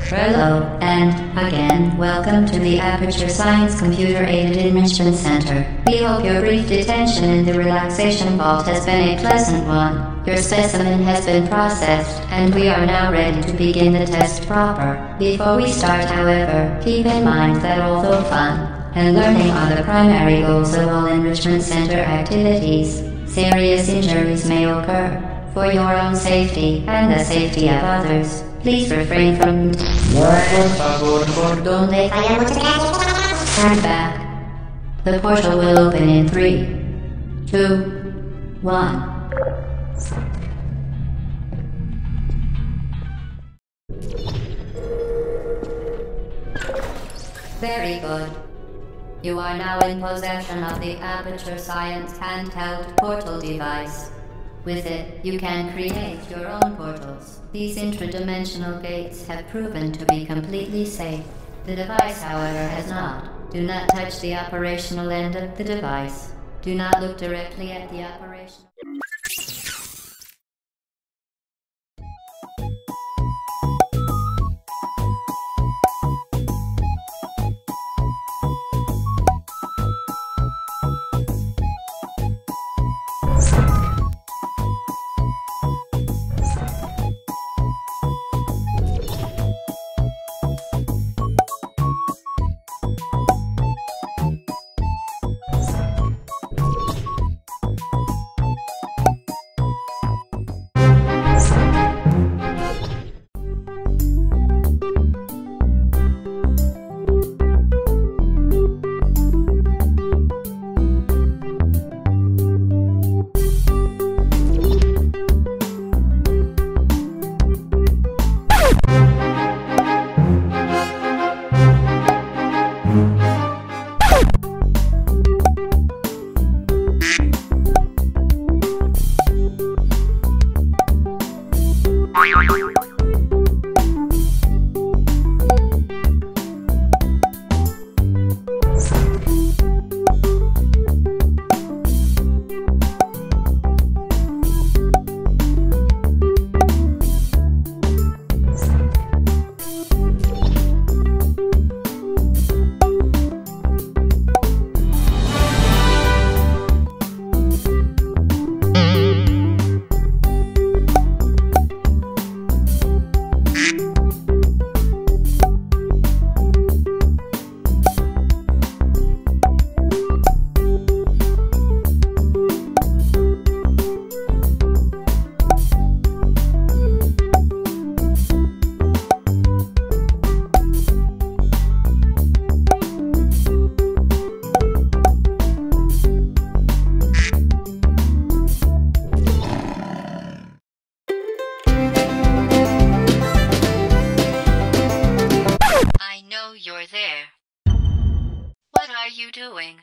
Hello, and again, welcome to the Aperture Science Computer-Aided Enrichment Center. We hope your brief detention in the relaxation vault has been a pleasant one. Your specimen has been processed, and we are now ready to begin the test proper. Before we start, however, keep in mind that although fun and learning are the primary goals of all Enrichment Center activities, serious injuries may occur. For your own safety and the safety of others, please refrain from Turn back. The portal will open in 3, 2, 1. Very good. You are now in possession of the Aperture Science handheld portal device. With it, you can create your own portals. These intradimensional gates have proven to be completely safe. The device, however, has not. Do not touch the operational end of the device. Do not look directly at the operational... You're there. What are you doing?